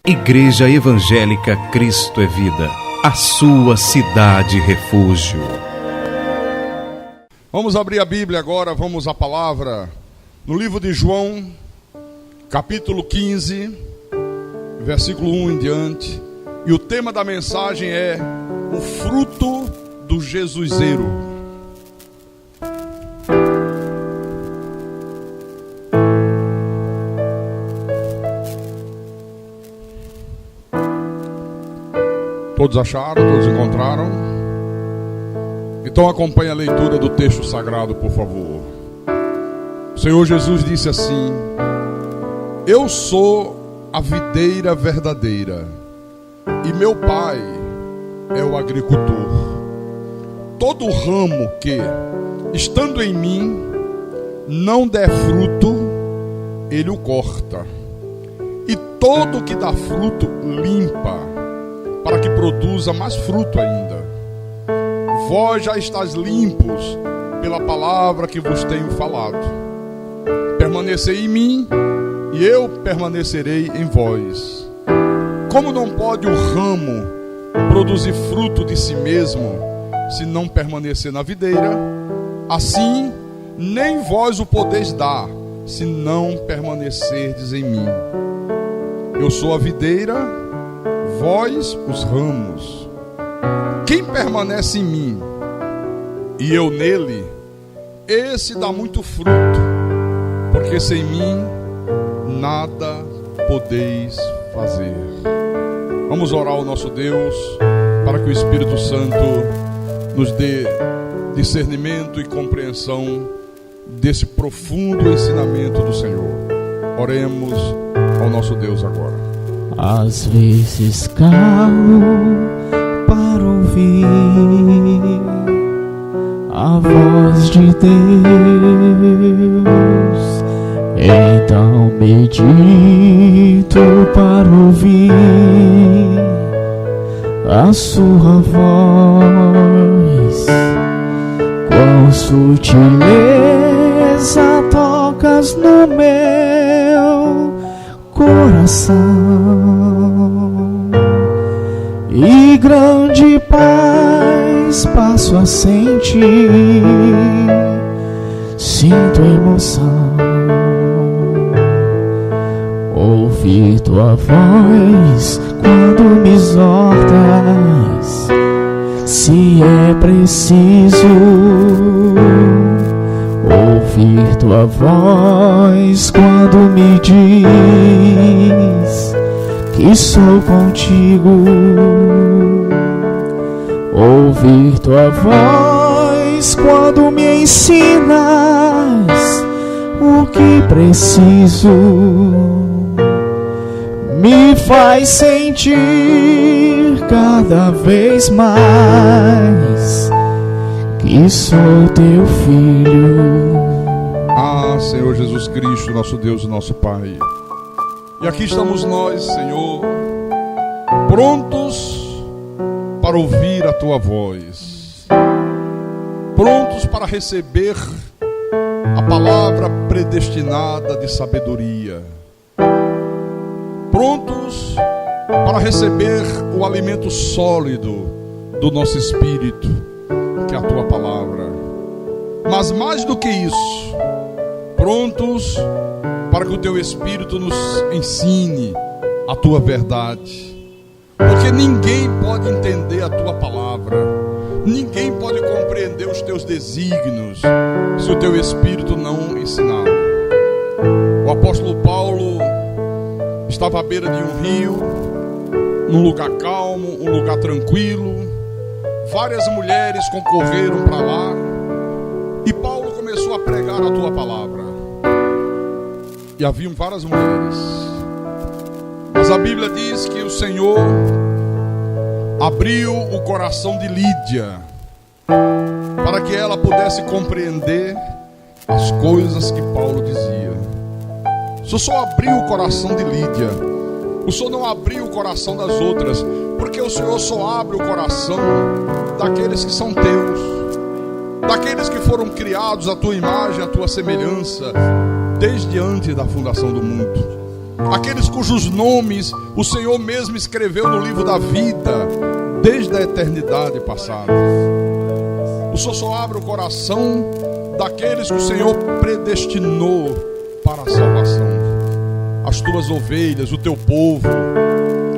Igreja Evangélica Cristo é Vida, a sua cidade refúgio. Vamos abrir a Bíblia agora, vamos à palavra, no livro de João, capítulo 15, versículo 1 em diante. E o tema da mensagem é o fruto do Jesuseiro. Todos acharam? Todos encontraram? Então acompanhe a leitura do texto sagrado, por favor. O Senhor Jesus disse assim: Eu sou a videira verdadeira, e meu Pai é o agricultor. Todo ramo que, estando em mim, não der fruto, ele o corta. E todo que dá fruto, limpa, para que produza mais fruto ainda. Vós já estáis limpos pela palavra que vos tenho falado. Permanecei em mim, e eu permanecerei em vós. Como não pode o ramo produzir fruto de si mesmo, se não permanecer na videira, assim nem vós o podeis dar, se não permanecerdes em mim. Eu sou a videira, vós os ramos. Quem permanece em mim e eu nele, esse dá muito fruto, porque sem mim nada podeis fazer. Vamos orar ao nosso Deus para que o Espírito Santo nos dê discernimento e compreensão desse profundo ensinamento do Senhor. Oremos ao nosso Deus agora. Às vezes calo para ouvir a voz de Deus, então medito para ouvir a sua voz. Qual sutileza tocas no meu coração, e grande paz passo a sentir. Sinto emoção, ouvir tua voz quando me exortas, se é preciso. Ouvir tua voz quando me diz que sou contigo. Ouvir tua voz quando me ensinas o que preciso. Me faz sentir cada vez mais que sou teu filho. Ah, Senhor Jesus Cristo, nosso Deus e nosso Pai. E aqui estamos nós, Senhor, prontos para ouvir a tua voz, prontos para receber a palavra predestinada de sabedoria, prontos para receber o alimento sólido do nosso espírito, que é a tua palavra. Mas mais do que isso, prontos para que o teu Espírito nos ensine a tua verdade, porque ninguém pode entender a tua palavra, ninguém pode compreender os teus desígnios se o teu Espírito não ensinar. O apóstolo Paulo estava à beira de um rio, num lugar calmo, um lugar tranquilo. Várias mulheres concorreram para lá e Paulo começou a pregar a tua palavra. E haviam várias mulheres, mas a Bíblia diz que o Senhor abriu o coração de Lídia para que ela pudesse compreender as coisas que Paulo dizia. O Senhor só abriu o coração de Lídia, o Senhor não abriu o coração das outras, porque o Senhor só abre o coração daqueles que são teus, daqueles que foram criados à tua imagem, à tua semelhança, desde antes da fundação do mundo. aqueles cujos nomes o Senhor mesmo escreveu no livro da vida, desde a eternidade passada. O Senhor só abre o coração daqueles que o Senhor predestinou para a salvação. As tuas ovelhas, o teu povo,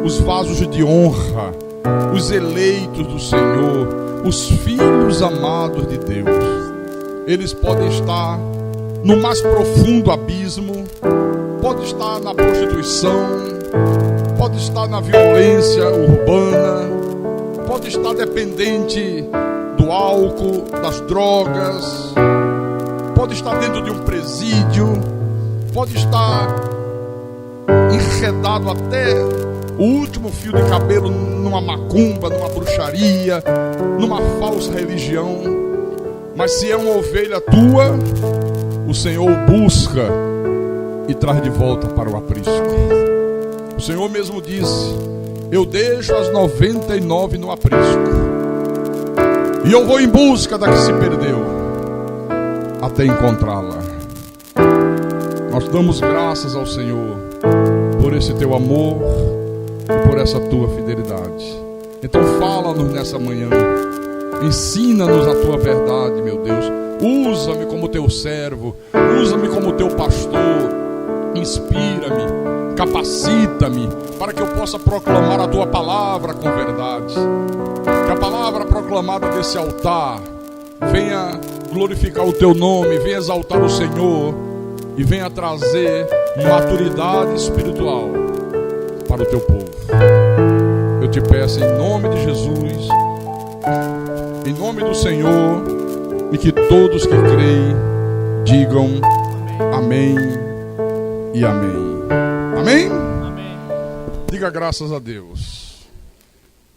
os vasos de honra, os eleitos do Senhor, os filhos amados de Deus. Eles podem estar no mais profundo abismo, pode estar na prostituição, pode estar na violência urbana, pode estar dependente do álcool, das drogas, pode estar dentro de um presídio, pode estar enredado até o último fio de cabelo numa macumba, numa bruxaria, numa falsa religião. Mas se é uma ovelha tua, o Senhor o busca e traz de volta para o aprisco. O Senhor mesmo disse: eu deixo as 99 no aprisco, e eu vou em busca da que se perdeu, até encontrá-la. Nós damos graças ao Senhor por esse teu amor e por essa tua fidelidade. Então fala-nos nessa manhã, ensina-nos a tua verdade, meu Deus. Usa-me como teu servo, usa-me como teu pastor, inspira-me, capacita-me, para que eu possa proclamar a tua palavra com verdade. Que a palavra proclamada desse altar venha glorificar o teu nome, venha exaltar o Senhor e venha trazer maturidade espiritual para o teu povo. Eu te peço em nome de Jesus, em nome do Senhor, e que todos que creem digam amém e amém. Amém? Amém. Diga graças a Deus.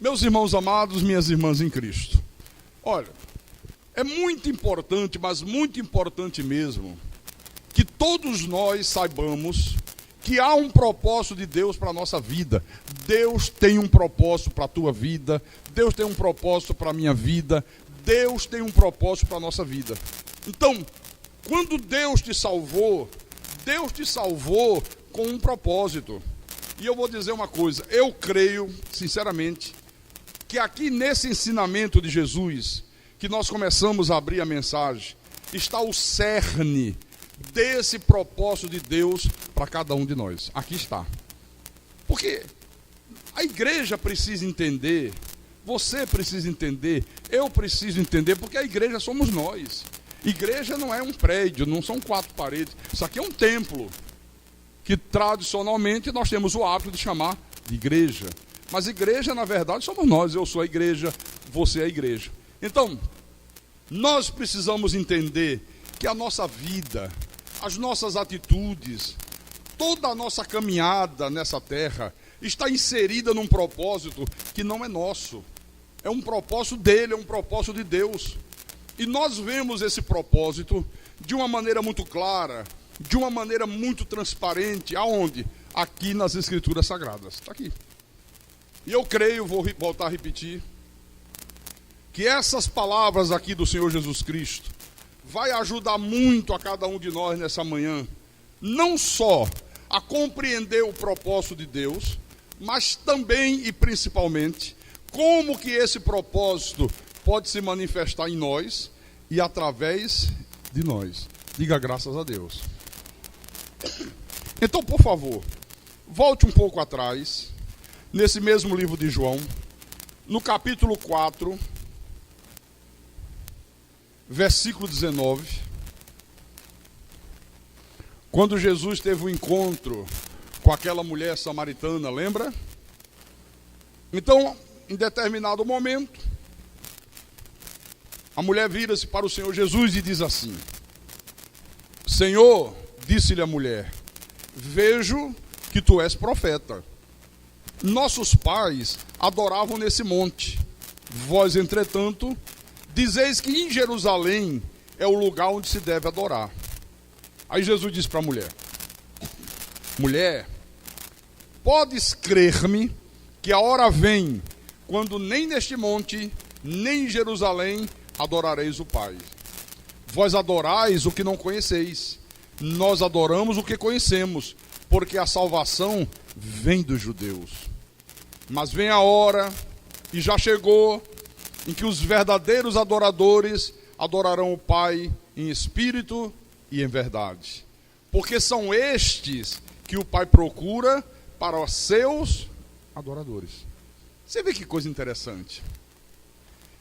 Meus irmãos amados, minhas irmãs em Cristo, olha, é muito importante, mas muito importante mesmo, que todos nós saibamos que há um propósito de Deus para a nossa vida. Deus tem um propósito para a tua vida, Deus tem um propósito para a minha vida, Deus tem um propósito para a nossa vida. Então, quando Deus te salvou com um propósito. E eu vou dizer uma coisa, eu creio, sinceramente, que aqui nesse ensinamento de Jesus, que nós começamos a abrir a mensagem, está o cerne desse propósito de Deus para cada um de nós. Aqui está. Porque a igreja precisa entender, você precisa entender, eu preciso entender, porque a igreja somos nós. Igreja não é um prédio, não são 4 paredes. Isso aqui é um templo, que tradicionalmente nós temos o hábito de chamar de igreja. Mas igreja, na verdade, somos nós. Eu sou a igreja, você é a igreja. Então, nós precisamos entender que a nossa vida, as nossas atitudes, toda a nossa caminhada nessa terra está inserida num propósito que não é nosso. É um propósito dele, é um propósito de Deus. E nós vemos esse propósito de uma maneira muito clara, de uma maneira muito transparente. Aonde? Aqui nas Escrituras Sagradas. Está aqui. E eu creio, vou voltar a repetir, que essas palavras aqui do Senhor Jesus Cristo vai ajudar muito a cada um de nós nessa manhã, não só a compreender o propósito de Deus, mas também e principalmente como que esse propósito pode se manifestar em nós e através de nós. Diga graças a Deus. Então, por favor, volte um pouco atrás, nesse mesmo livro de João, no capítulo 4, versículo 19, quando Jesus teve um encontro com aquela mulher samaritana, lembra? Então, em determinado momento, a mulher vira-se para o Senhor Jesus e diz assim: Senhor, disse-lhe a mulher, vejo que tu és profeta. Nossos pais adoravam nesse monte. Vós, entretanto, dizeis que em Jerusalém é o lugar onde se deve adorar. Aí Jesus disse para a mulher: mulher, podes crer-me que a hora vem quando nem neste monte, nem em Jerusalém adorareis o Pai. Vós adorais o que não conheceis. Nós adoramos o que conhecemos, porque a salvação vem dos judeus. Mas vem a hora, e já chegou, em que os verdadeiros adoradores adorarão o Pai em espírito e em verdade. Porque são estes que o Pai procura para os seus adoradores. Você vê que coisa interessante.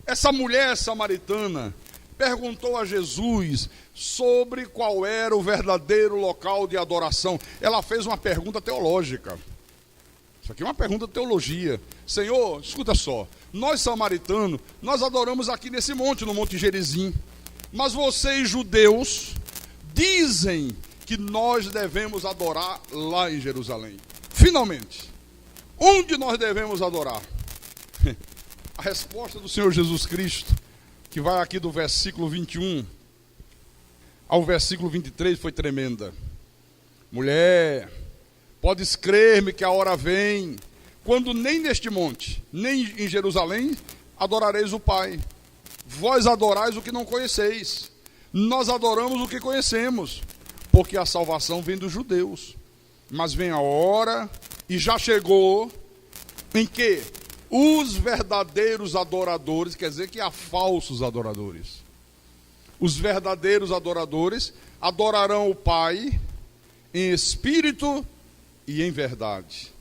Essa mulher samaritana perguntou a Jesus sobre qual era o verdadeiro local de adoração. Ela fez uma pergunta teológica. Isso aqui é uma pergunta de teologia. Senhor, escuta só. Nós samaritanos, nós adoramos aqui nesse monte, no Monte Gerizim. Mas vocês, judeus, dizem que nós devemos adorar lá em Jerusalém. Finalmente, onde nós devemos adorar? A resposta do Senhor Jesus Cristo, que vai aqui do versículo 21 ao versículo 23, foi tremenda. Mulher, podes crer-me que a hora vem, quando nem neste monte, nem em Jerusalém, adorareis o Pai. Vós adorais o que não conheceis. Nós adoramos o que conhecemos, porque a salvação vem dos judeus. Mas vem a hora, e já chegou, em que os verdadeiros adoradores, quer dizer que há falsos adoradores. Os verdadeiros adoradores adorarão o Pai em espírito e em verdade.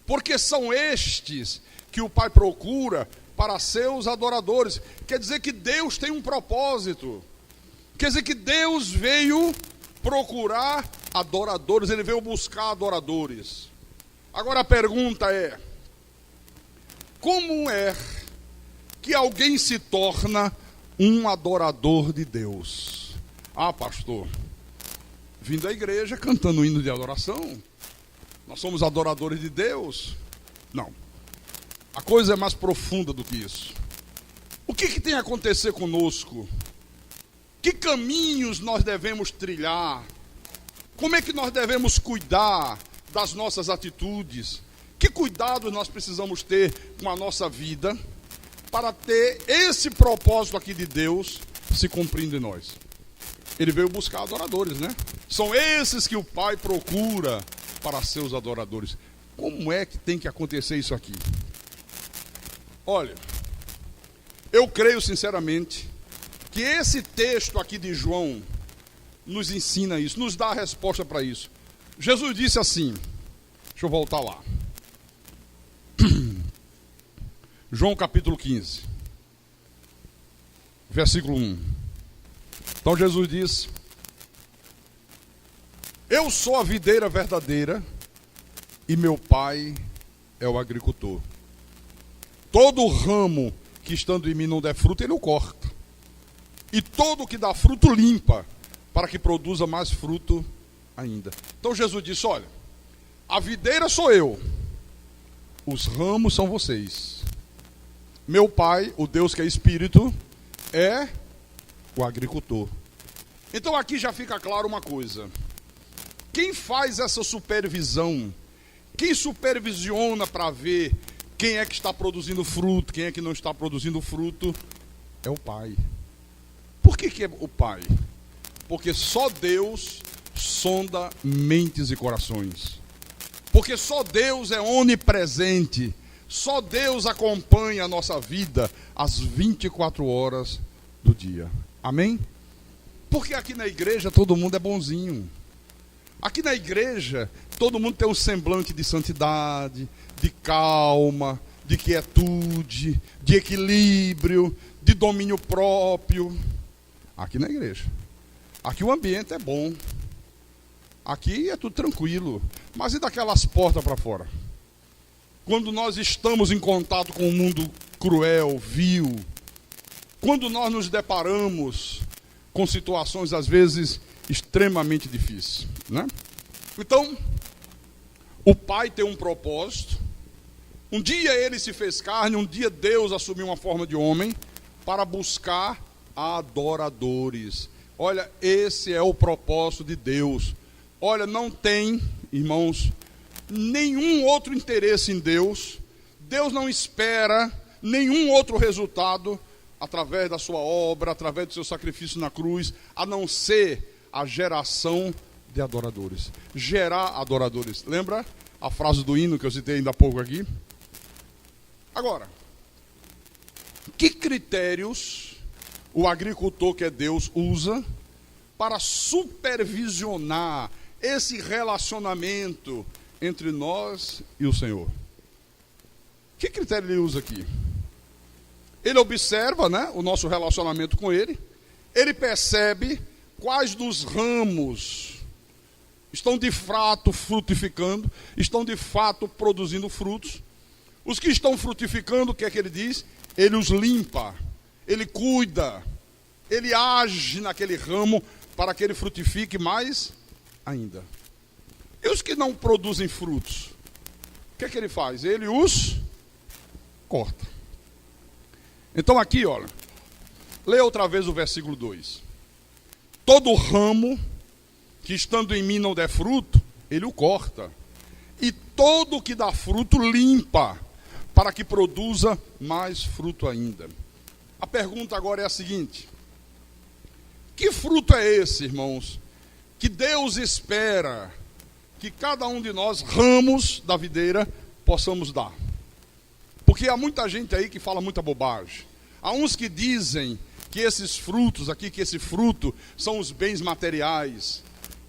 Porque são estes que o Pai procura para seus adoradores. Quer dizer que Deus tem um propósito. Quer dizer que Deus veio procurar adoradores, Ele veio buscar adoradores. Agora a pergunta é: como é que alguém se torna um adorador de Deus? Ah, pastor, vindo à igreja cantando um hino de adoração, nós somos adoradores de Deus? Não. A coisa é mais profunda do que isso. O que tem a acontecer conosco? Que caminhos nós devemos trilhar? Como é que nós devemos cuidar das nossas atitudes? Que cuidados nós precisamos ter com a nossa vida para ter esse propósito aqui de Deus se cumprindo em nós? Ele veio buscar adoradores, né? São esses que o Pai procura para seus adoradores. Como é que tem que acontecer isso aqui? Olha, eu creio sinceramente que esse texto aqui de João nos ensina isso, nos dá a resposta para isso. Jesus disse assim, deixa eu voltar lá. João capítulo 15, versículo 1. Então Jesus diz: eu sou a videira verdadeira e meu Pai é o agricultor. Todo ramo que estando em mim não der fruto, ele o corta. E todo que dá fruto limpa, para que produza mais fruto ainda. Então Jesus disse: olha, a videira sou eu, os ramos são vocês. Meu Pai, o Deus que é Espírito, é o agricultor. Então aqui já fica claro uma coisa. Quem faz essa supervisão, quem supervisiona para ver quem é que está produzindo fruto, quem é que não está produzindo fruto, é o Pai. Por que é o Pai? Porque só Deus sonda mentes e corações. Porque só Deus é onipresente. Só Deus acompanha a nossa vida às 24 horas do dia. Amém? Porque aqui na igreja todo mundo é bonzinho. Aqui na igreja todo mundo tem um semblante de santidade, de calma, de quietude, de equilíbrio, de domínio próprio. Aqui na igreja. Aqui o ambiente é bom. Aqui é tudo tranquilo. Mas e daquelas portas para fora? Quando nós estamos em contato com um mundo cruel, vil, quando nós nos deparamos com situações às vezes extremamente difíceis, né? Então, o Pai tem um propósito. Um dia ele se fez carne, um dia Deus assumiu uma forma de homem para buscar adoradores. Olha, esse é o propósito de Deus. Olha, não tem, irmãos, nenhum outro interesse em Deus. Deus não espera nenhum outro resultado através da sua obra, através do seu sacrifício na cruz, a não ser a geração de adoradores. Gerar adoradores. Lembra a frase do hino que eu citei ainda há pouco aqui? Agora, que critérios o agricultor, que é Deus, usa para supervisionar esse relacionamento entre nós e o Senhor? Que critério ele usa aqui? Ele observa, né, o nosso relacionamento com Ele. Ele percebe quais dos ramos estão de fato frutificando, estão de fato produzindo frutos. Os que estão frutificando, o que é que ele diz? Ele os limpa, ele cuida, ele age naquele ramo para que ele frutifique mais ainda. E os que não produzem frutos, o que é que ele faz? Ele os corta. Então aqui, olha, leia outra vez o versículo 2. Todo ramo que estando em mim não der fruto, ele o corta. E todo que dá fruto limpa, para que produza mais fruto ainda. A pergunta agora é a seguinte: que fruto é esse, irmãos, que Deus espera que cada um de nós, ramos da videira, possamos dar? Porque há muita gente aí que fala muita bobagem. Há uns que dizem que esses frutos aqui, que esse fruto são os bens materiais.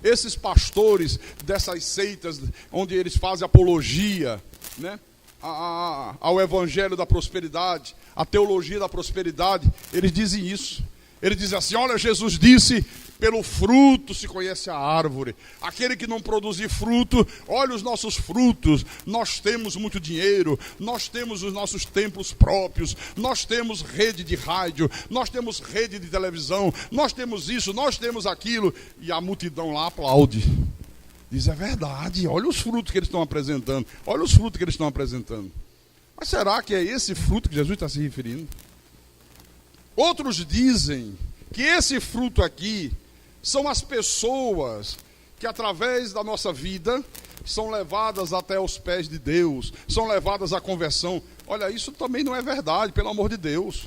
Esses pastores dessas seitas, onde eles fazem apologia, né, ao evangelho da prosperidade, à teologia da prosperidade, eles dizem isso. Eles dizem assim: olha, Jesus disse, pelo fruto se conhece a árvore. Aquele que não produzir fruto, olha os nossos frutos. Nós temos muito dinheiro, nós temos os nossos templos próprios, nós temos rede de rádio, nós temos rede de televisão, nós temos isso, nós temos aquilo. E a multidão lá aplaude. Diz: é verdade, olha os frutos que eles estão apresentando, olha os frutos que eles estão apresentando. Mas será que é esse fruto que Jesus está se referindo? Outros dizem que esse fruto aqui são as pessoas que, através da nossa vida, são levadas até os pés de Deus, são levadas à conversão. Olha, isso também não é verdade, pelo amor de Deus.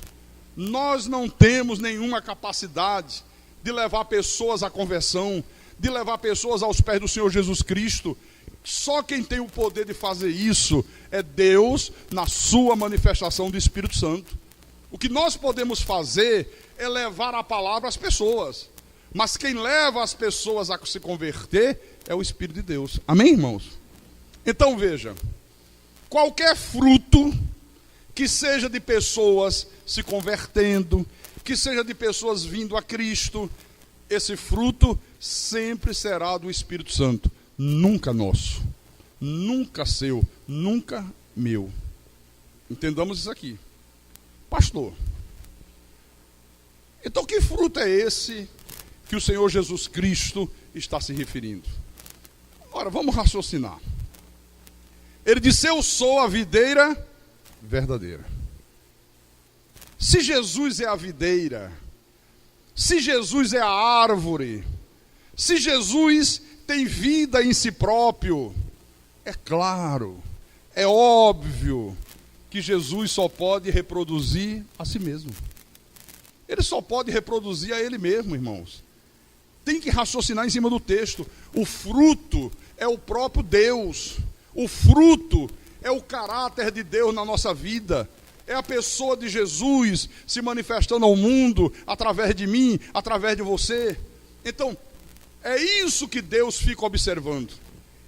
Nós não temos nenhuma capacidade de levar pessoas à conversão, de levar pessoas aos pés do Senhor Jesus Cristo. Só quem tem o poder de fazer isso é Deus, na sua manifestação do Espírito Santo. O que nós podemos fazer é levar a palavra às pessoas. Mas quem leva as pessoas a se converter é o Espírito de Deus. Amém, irmãos? Então veja, qualquer fruto que seja de pessoas se convertendo, que seja de pessoas vindo a Cristo, esse fruto sempre será do Espírito Santo. Nunca nosso, nunca seu, nunca meu. Entendamos isso aqui. Pastor, então que fruto é esse que o Senhor Jesus Cristo está se referindo? Ora, vamos raciocinar. Ele disse: eu sou a videira verdadeira. Se Jesus é a videira, se Jesus é a árvore, se Jesus tem vida em si próprio, é claro, é óbvio que Jesus só pode reproduzir a si mesmo. Ele só pode reproduzir a ele mesmo, irmãos. Tem que raciocinar em cima do texto. O fruto é o próprio Deus. O fruto é o caráter de Deus na nossa vida. É a pessoa de Jesus se manifestando ao mundo através de mim, através de você. Então, é isso que Deus fica observando.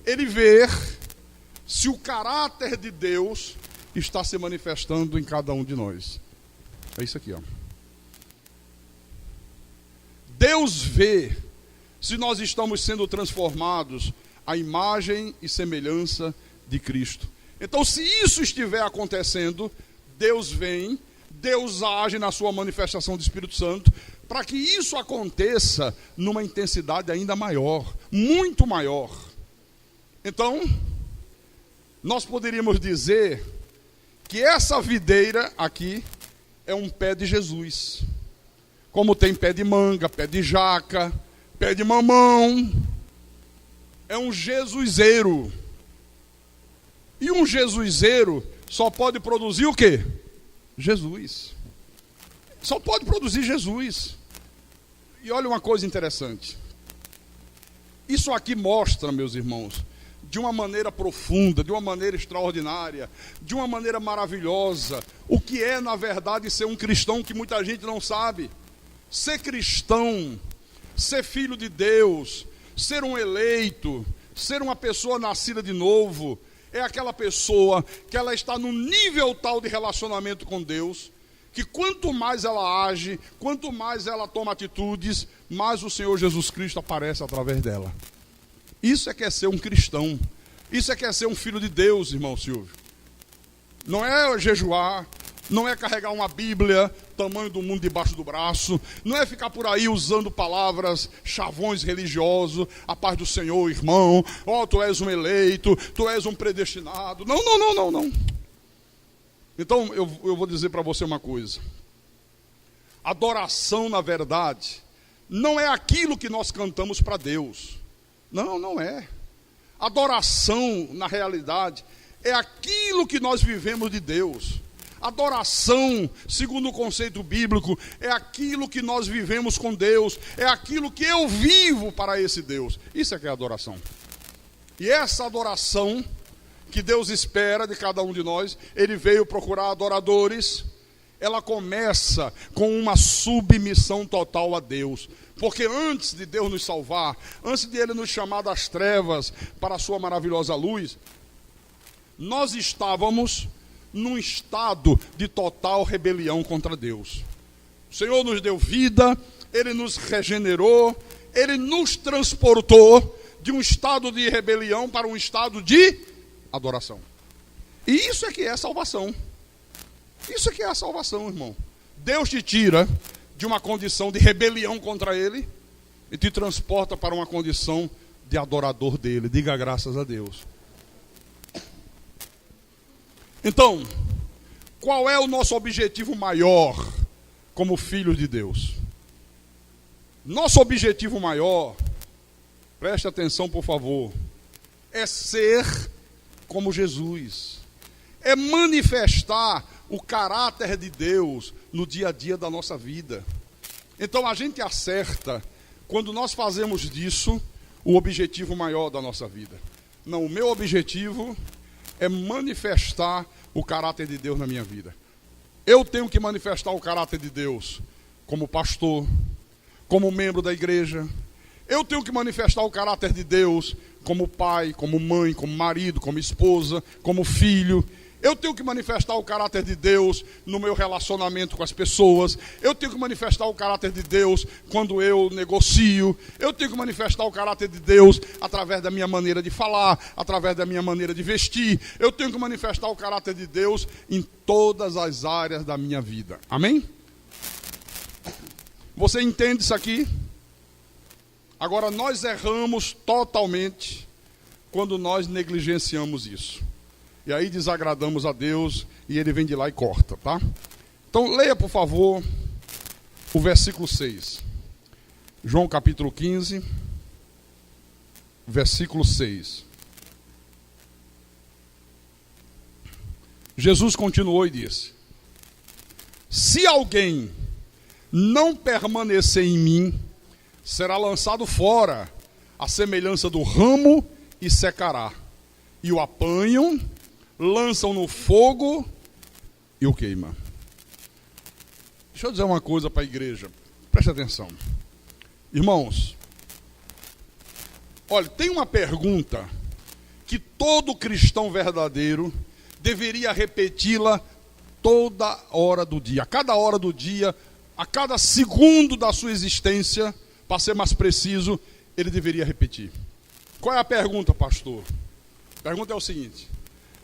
Ele vê se o caráter de Deus está se manifestando em cada um de nós. É isso aqui, ó. Deus vê se nós estamos sendo transformados à imagem e semelhança de Cristo. Então, se isso estiver acontecendo, Deus vem, Deus age na sua manifestação do Espírito Santo, para que isso aconteça numa intensidade ainda maior, muito maior. Então, nós poderíamos dizer que essa videira aqui é um pé de Jesus. Como tem pé de manga, pé de jaca, pé de mamão. É um jesuseiro. E um jesuseiro só pode produzir o quê? Jesus. Só pode produzir Jesus. E olha uma coisa interessante. Isso aqui mostra, meus irmãos, de uma maneira profunda, de uma maneira extraordinária, de uma maneira maravilhosa, o que é, na verdade, ser um cristão, que muita gente não sabe. Ser cristão, ser filho de Deus, ser um eleito, ser uma pessoa nascida de novo, é aquela pessoa que ela está num nível tal de relacionamento com Deus, que quanto mais ela age, quanto mais ela toma atitudes, mais o Senhor Jesus Cristo aparece através dela. Isso é que é ser um cristão. Isso é que é ser um filho de Deus, irmão Silvio. Não é jejuar, não é carregar uma Bíblia, tamanho do mundo debaixo do braço, não é ficar por aí usando palavras, chavões religiosos, a paz do Senhor, irmão, tu és um eleito, tu és um predestinado. Não. Então, eu vou dizer para você uma coisa. Adoração, na verdade, não é aquilo que nós cantamos para Deus. Não é. Adoração, na realidade, é aquilo que nós vivemos de Deus. Adoração, segundo o conceito bíblico, é aquilo que nós vivemos com Deus, é aquilo que eu vivo para esse Deus. Isso é que é adoração. E essa adoração que Deus espera de cada um de nós, Ele veio procurar adoradores, ela começa com uma submissão total a Deus. Porque antes de Deus nos salvar, antes de Ele nos chamar das trevas para a sua maravilhosa luz, nós estávamos num estado de total rebelião contra Deus. O Senhor nos deu vida, Ele nos regenerou, Ele nos transportou de um estado de rebelião para um estado de adoração. E isso é que é salvação. Isso é que é a salvação, irmão. Deus te tira de uma condição de rebelião contra Ele e te transporta para uma condição de adorador dEle. Diga graças a Deus. Então, qual é o nosso objetivo maior como filhos de Deus? Nosso objetivo maior, preste atenção por favor, é ser como Jesus. É manifestar o caráter de Deus no dia a dia da nossa vida. Então a gente acerta quando nós fazemos disso o objetivo maior da nossa vida. Não, o meu objetivo é manifestar o caráter de Deus na minha vida. Eu tenho que manifestar o caráter de Deus como pastor, como membro da igreja. Eu tenho que manifestar o caráter de Deus como pai, como mãe, como marido, como esposa, como filho. Eu tenho que manifestar o caráter de Deus no meu relacionamento com as pessoas. Eu tenho que manifestar o caráter de Deus quando eu negocio. Eu tenho que manifestar o caráter de Deus através da minha maneira de falar, através da minha maneira de vestir. Eu tenho que manifestar o caráter de Deus em todas as áreas da minha vida. Amém? Você entende isso aqui? Agora, nós erramos totalmente quando nós negligenciamos isso. E aí desagradamos a Deus e Ele vem de lá e corta, tá? Então leia, por favor, o versículo 6. João capítulo 15, versículo 6. Jesus continuou e disse: se alguém não permanecer em mim, será lançado fora, à semelhança do ramo, e secará. E o apanham, lançam no fogo e o queima. Deixa eu dizer uma coisa para a igreja. Preste atenção. Irmãos, olha, tem uma pergunta que todo cristão verdadeiro deveria repeti-la toda hora do dia. A cada hora do dia, a cada segundo da sua existência, para ser mais preciso, ele deveria repetir. Qual é a pergunta, pastor? A pergunta é o seguinte: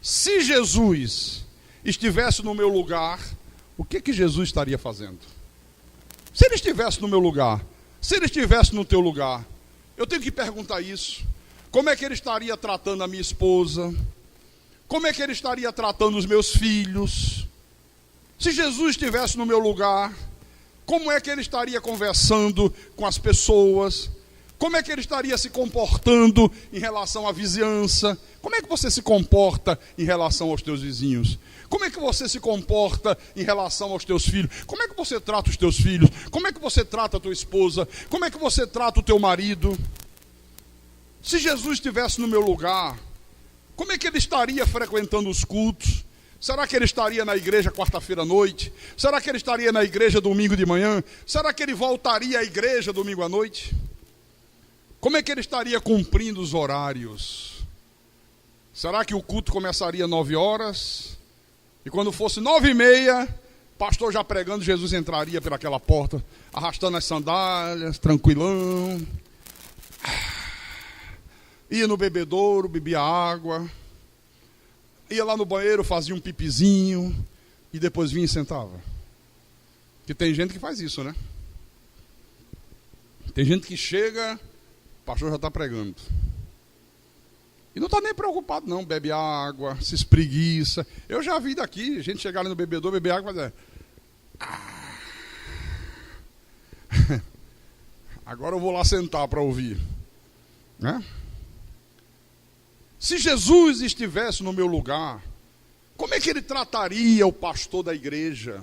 se Jesus estivesse no meu lugar, o que Jesus estaria fazendo? Se Ele estivesse no meu lugar, se Ele estivesse no teu lugar, eu tenho que perguntar isso. Como é que Ele estaria tratando a minha esposa? Como é que Ele estaria tratando os meus filhos? Se Jesus estivesse no meu lugar, como é que Ele estaria conversando com as pessoas? Como é que Ele estaria se comportando em relação à vizinhança? Como é que você se comporta em relação aos teus vizinhos? Como é que você se comporta em relação aos teus filhos? Como é que você trata os teus filhos? Como é que você trata a tua esposa? Como é que você trata o teu marido? Se Jesus estivesse no meu lugar, como é que ele estaria frequentando os cultos? Será que ele estaria na igreja quarta-feira à noite? Será que ele estaria na igreja domingo de manhã? Será que ele voltaria à igreja domingo à noite? Como é que ele estaria cumprindo os horários? Será que o culto começaria às 9 horas? E quando fosse 9h30, pastor já pregando, Jesus entraria pelaquela porta, arrastando as sandálias, tranquilão. Ia no bebedouro, bebia água. Ia lá no banheiro, fazia um pipizinho e depois vinha e sentava. Porque tem gente que faz isso, né? Tem gente que chega, o pastor já está pregando. E não está nem preocupado não, bebe água, se espreguiça. Eu já vi daqui, gente chegar ali no bebedouro, beber água e fazer... Agora eu vou lá sentar para ouvir. Né? Se Jesus estivesse no meu lugar, como é que ele trataria o pastor da igreja?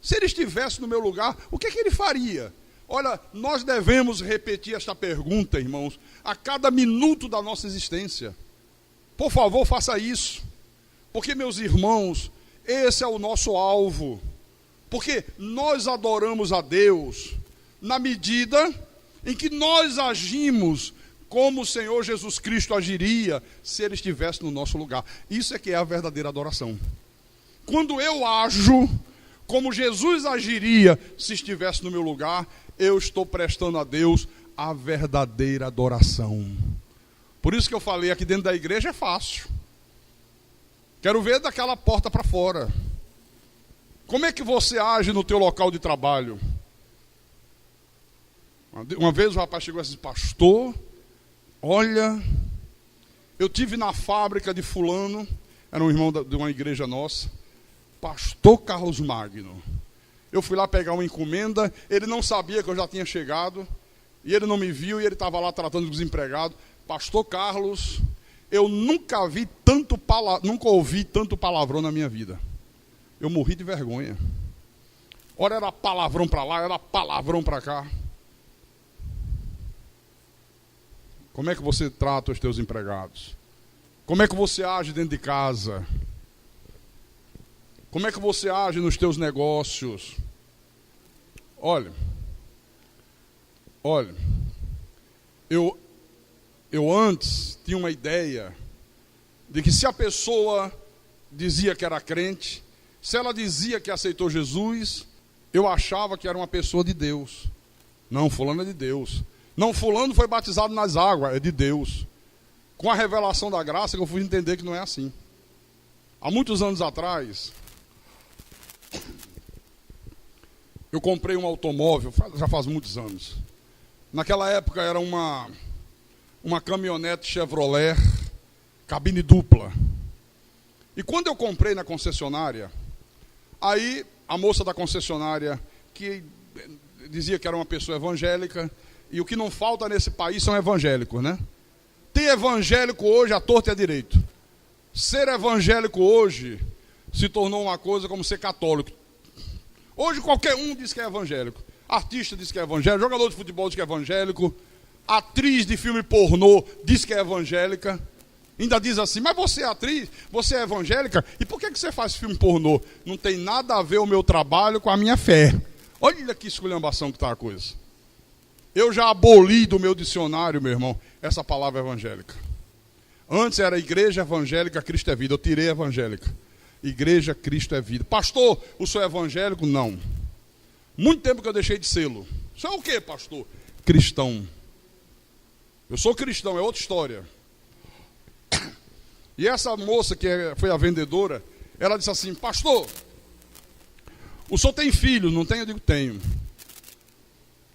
Se ele estivesse no meu lugar, o que é que ele faria? Olha, nós devemos repetir esta pergunta, irmãos, a cada minuto da nossa existência. Por favor, faça isso. Porque, meus irmãos, esse é o nosso alvo. Porque nós adoramos a Deus na medida em que nós agimos como o Senhor Jesus Cristo agiria se ele estivesse no nosso lugar. Isso é que é a verdadeira adoração. Quando eu ajo como Jesus agiria se estivesse no meu lugar, eu estou prestando a Deus a verdadeira adoração. Por isso que eu falei, aqui dentro da igreja é fácil. Quero ver daquela porta para fora. Como é que você age no teu local de trabalho? Uma vez o rapaz chegou e disse, pastor, olha, eu tive na fábrica de fulano, era um irmão de uma igreja nossa, pastor Carlos Magno. Eu fui lá pegar uma encomenda, ele não sabia que eu já tinha chegado, e ele não me viu, e ele estava lá tratando de desempregado. Pastor Carlos, eu nunca ouvi tanto palavrão na minha vida. Eu morri de vergonha. Ora era palavrão para lá, era palavrão para cá. Como é que você trata os teus empregados? Como é que você age dentro de casa? Como é que você age nos teus negócios? Olha, eu antes tinha uma ideia de que se a pessoa dizia que era crente, se ela dizia que aceitou Jesus, eu achava que era uma pessoa de Deus. Não, fulano é de Deus. Não, fulano foi batizado nas águas, é de Deus. Com a revelação da graça que eu fui entender que não é assim. Há muitos anos atrás, eu comprei um automóvel, já faz muitos anos. Naquela época era uma caminhonete Chevrolet, cabine dupla. E quando eu comprei na concessionária, aí a moça da concessionária, que dizia que era uma pessoa evangélica, e o que não falta nesse país são evangélicos, né? Ter evangélico hoje, à torta e à direito. Ser evangélico hoje se tornou uma coisa como ser católico. Hoje qualquer um diz que é evangélico. Artista diz que é evangélico, jogador de futebol diz que é evangélico, atriz de filme pornô diz que é evangélica. Ainda diz assim, mas você é atriz, você é evangélica, e por que você faz filme pornô? Não tem nada a ver o meu trabalho com a minha fé. Olha que esculhambação que está a coisa. Eu já aboli do meu dicionário, meu irmão, essa palavra evangélica. Antes era igreja evangélica, Cristo é vida. Eu tirei evangélica. Igreja, Cristo é vida. Pastor, o senhor é evangélico? Não. Muito tempo que eu deixei de sê-lo. O senhor é o quê, pastor? Cristão. Eu sou cristão, é outra história. E essa moça que foi a vendedora, ela disse assim, pastor, o senhor tem filhos? Não tem? Eu digo, tenho.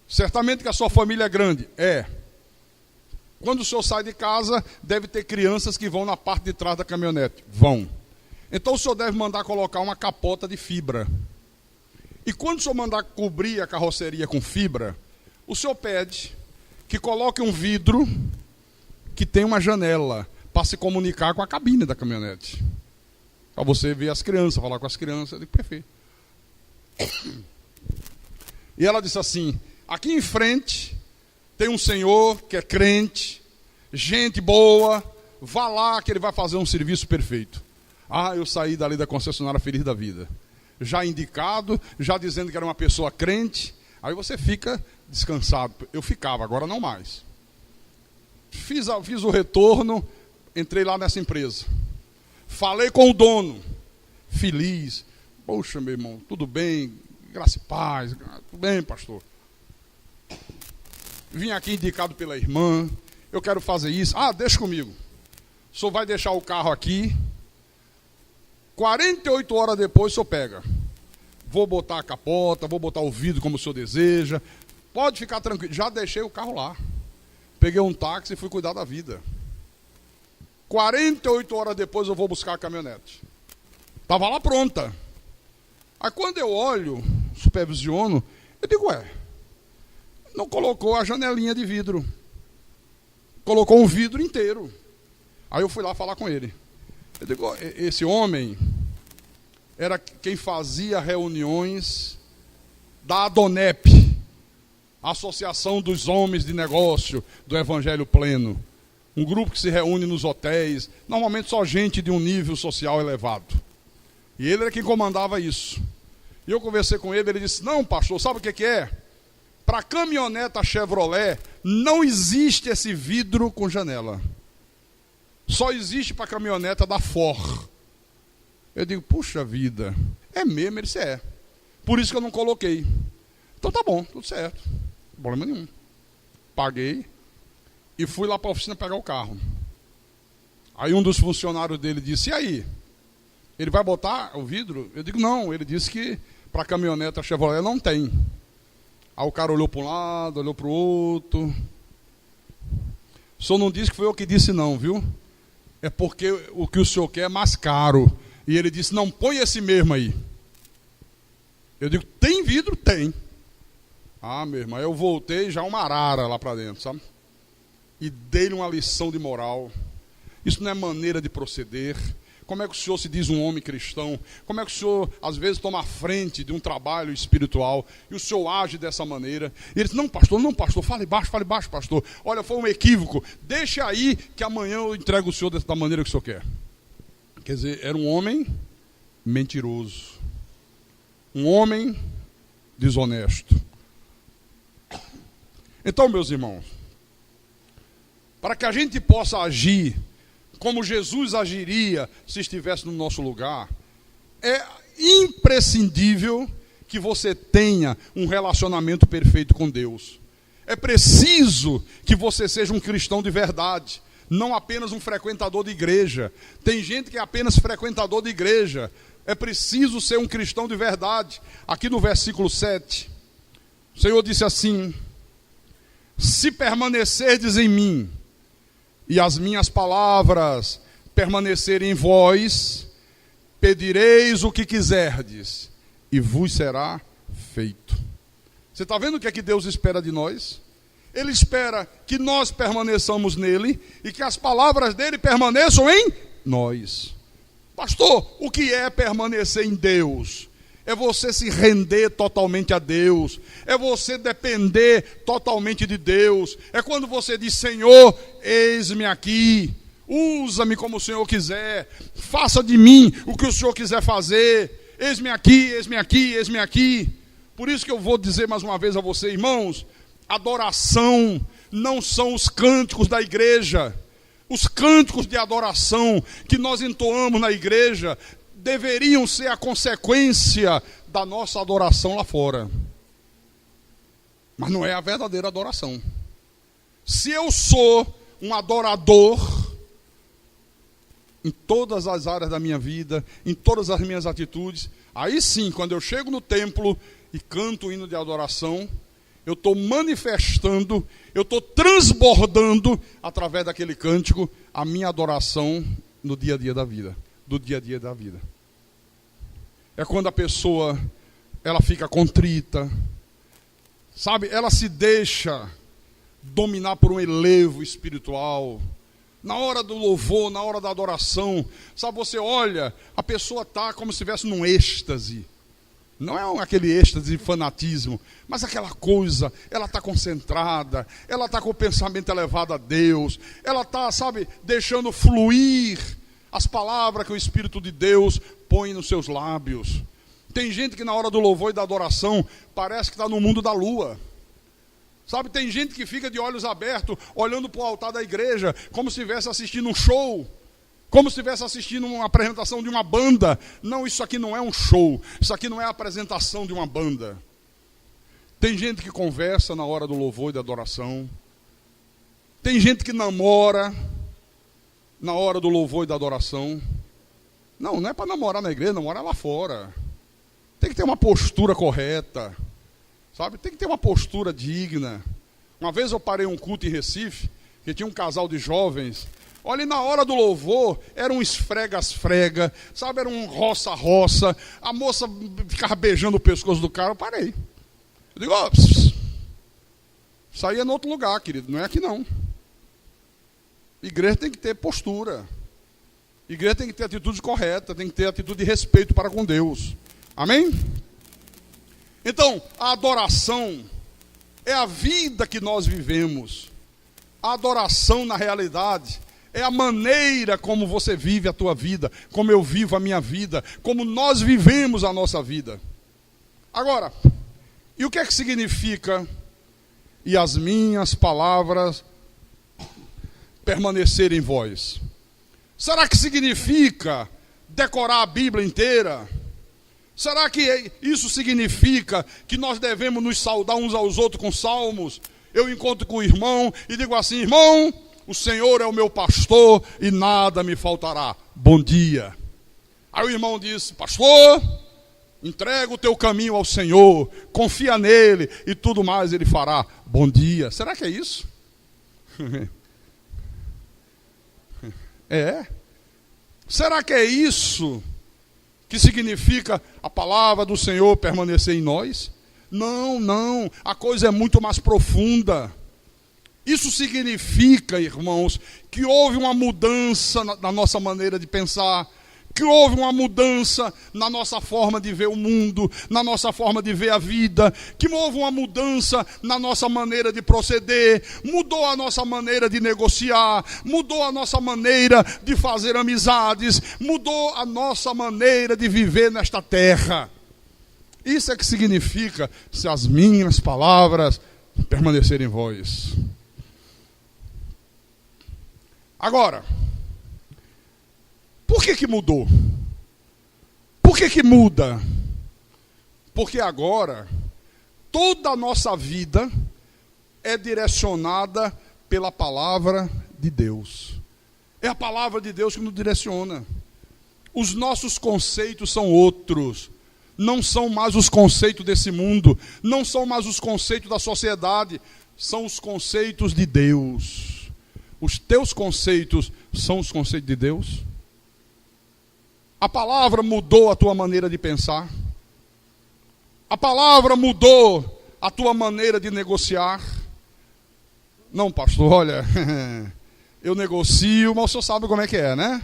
Certamente que a sua família é grande. É. Quando o senhor sai de casa, deve ter crianças que vão na parte de trás da caminhonete. Vão. Então o senhor deve mandar colocar uma capota de fibra. E quando o senhor mandar cobrir a carroceria com fibra, o senhor pede que coloque um vidro que tem uma janela para se comunicar com a cabine da caminhonete. Para você ver as crianças, falar com as crianças. Eu digo, perfeito. E ela disse assim, aqui em frente tem um senhor que é crente, gente boa, vá lá que ele vai fazer um serviço perfeito. Ah, eu saí dali da concessionária feliz da vida. Já indicado, já dizendo que era uma pessoa crente, aí você fica descansado. Eu ficava, agora não mais. Fiz o retorno, entrei lá nessa empresa. Falei com o dono, feliz. Poxa, meu irmão, tudo bem, graça e paz. Tudo bem, pastor. Vim aqui indicado pela irmã, eu quero fazer isso. Ah, deixa comigo. O senhor vai deixar o carro aqui. 48 horas depois o senhor pega. Vou botar a capota, vou botar o vidro como o senhor deseja. Pode ficar tranquilo. Já deixei o carro lá. Peguei um táxi e fui cuidar da vida. 48 horas depois eu vou buscar a caminhonete. Estava lá pronta. Aí quando eu olho, supervisiono, eu digo, não colocou a janelinha de vidro. Colocou um vidro inteiro. Aí eu fui lá falar com ele. Eu digo, esse homem era quem fazia reuniões da ADONEP, Associação dos Homens de Negócio do Evangelho Pleno. Um grupo que se reúne nos hotéis, normalmente só gente de um nível social elevado. E ele era quem comandava isso. E eu conversei com ele, ele disse, não, pastor, sabe o que é? Para caminhoneta Chevrolet, não existe esse vidro com janela. Só existe para caminhoneta da Ford. Eu digo, puxa vida, é mesmo? Ele disse, é. Por isso que eu não coloquei. Então tá bom, tudo certo. Problema nenhum. Paguei e fui lá para a oficina pegar o carro. Aí um dos funcionários dele disse, e aí? Ele vai botar o vidro? Eu digo, não. Ele disse que para caminhoneta Chevrolet não tem. Aí o cara olhou para um lado, olhou para o outro. O senhor não disse que foi eu que disse não, viu? É porque o que o senhor quer é mais caro. E ele disse, não, põe esse mesmo aí. Eu digo, tem vidro? Tem. Ah, meu irmão, eu voltei já uma arara lá para dentro, sabe? E dei-lhe uma lição de moral. Isso não é maneira de proceder. Como é que o senhor se diz um homem cristão? Como é que o senhor, às vezes, toma a frente de um trabalho espiritual e o senhor age dessa maneira? E ele disse, não, pastor, fale baixo, pastor. Olha, foi um equívoco. Deixa aí que amanhã eu entrego o senhor da maneira que o senhor quer. Quer dizer, era um homem mentiroso. Um homem desonesto. Então, meus irmãos, para que a gente possa agir como Jesus agiria se estivesse no nosso lugar, é imprescindível que você tenha um relacionamento perfeito com Deus. É preciso que você seja um cristão de verdade, não apenas um frequentador de igreja. Tem gente que é apenas frequentador de igreja. É preciso ser um cristão de verdade. Aqui no versículo 7, o Senhor disse assim, se permanecerdes em mim, e as minhas palavras permanecerem em vós, pedireis o que quiserdes, e vos será feito. Você está vendo o que é que Deus espera de nós? Ele espera que nós permaneçamos nele, e que as palavras dele permaneçam em nós. Pastor, o que é permanecer em Deus? É você se render totalmente a Deus. É você depender totalmente de Deus. É quando você diz, Senhor, eis-me aqui. Usa-me como o Senhor quiser. Faça de mim o que o Senhor quiser fazer. Eis-me aqui, eis-me aqui, eis-me aqui. Por isso que eu vou dizer mais uma vez a você, irmãos, adoração não são os cânticos da igreja. Os cânticos de adoração que nós entoamos na igreja deveriam ser a consequência da nossa adoração lá fora. Mas não é a verdadeira adoração. Se eu sou um adorador em todas as áreas da minha vida, em todas as minhas atitudes, aí sim, quando eu chego no templo e canto o hino de adoração, eu estou manifestando, eu estou transbordando através daquele cântico a minha adoração no dia a dia da vida, do dia a dia da vida. É quando a pessoa, ela fica contrita, sabe? Ela se deixa dominar por um elevo espiritual. Na hora do louvor, na hora da adoração, sabe? Você olha, a pessoa está como se estivesse num êxtase. Não é aquele êxtase de fanatismo, mas aquela coisa, ela está concentrada, ela está com o pensamento elevado a Deus, ela está, sabe, deixando fluir as palavras que o Espírito de Deus põe nos seus lábios. Tem gente que na hora do louvor e da adoração parece que está no mundo da lua. Sabe, tem gente que fica de olhos abertos, olhando para o altar da igreja, como se estivesse assistindo um show. Como se estivesse assistindo uma apresentação de uma banda. Não, isso aqui não é um show. Isso aqui não é a apresentação de uma banda. Tem gente que conversa na hora do louvor e da adoração. Tem gente que namora na hora do louvor e da adoração. Não é para namorar na igreja, namorar lá fora. Tem que ter uma postura correta. Sabe? Tem que ter uma postura digna. Uma vez eu parei um culto em Recife, que tinha um casal de jovens. Olha, na hora do louvor, era um esfrega-esfrega, sabe, era um roça-roça, a moça ficava beijando o pescoço do cara, eu parei. Eu digo, ó, isso aí é em outro lugar, querido, não é aqui não. Igreja tem que ter postura. Igreja tem que ter atitude correta, tem que ter atitude de respeito para com Deus. Amém? Então, a adoração é a vida que nós vivemos. A adoração, na realidade, é a maneira como você vive a tua vida, como eu vivo a minha vida, como nós vivemos a nossa vida. Agora, e o que é que significa e as minhas palavras permanecerem em vós? Será que significa decorar a Bíblia inteira? Será que isso significa que nós devemos nos saudar uns aos outros com salmos? Eu encontro com o irmão e digo assim, irmão, o Senhor é o meu pastor e nada me faltará. Bom dia. Aí o irmão disse, pastor, entrega o teu caminho ao Senhor, confia nele e tudo mais ele fará. Bom dia. Será que é isso? É. Será que é isso que significa a palavra do Senhor permanecer em nós? Não. A coisa é muito mais profunda. Isso significa, irmãos, que houve uma mudança na nossa maneira de pensar, que houve uma mudança na nossa forma de ver o mundo, na nossa forma de ver a vida, que houve uma mudança na nossa maneira de proceder, mudou a nossa maneira de negociar, mudou a nossa maneira de fazer amizades, mudou a nossa maneira de viver nesta terra. Isso é que significa se as minhas palavras permanecerem em vós. Agora, por que mudou? Por que muda? Porque agora, toda a nossa vida é direcionada pela palavra de Deus. É a palavra de Deus que nos direciona. Os nossos conceitos são outros. Não são mais os conceitos desse mundo. Não são mais os conceitos da sociedade. São os conceitos de Deus. Os teus conceitos são os conceitos de Deus? A palavra mudou a tua maneira de pensar? A palavra mudou a tua maneira de negociar? Não, pastor, olha, eu negocio, mas o senhor sabe como é que é, né?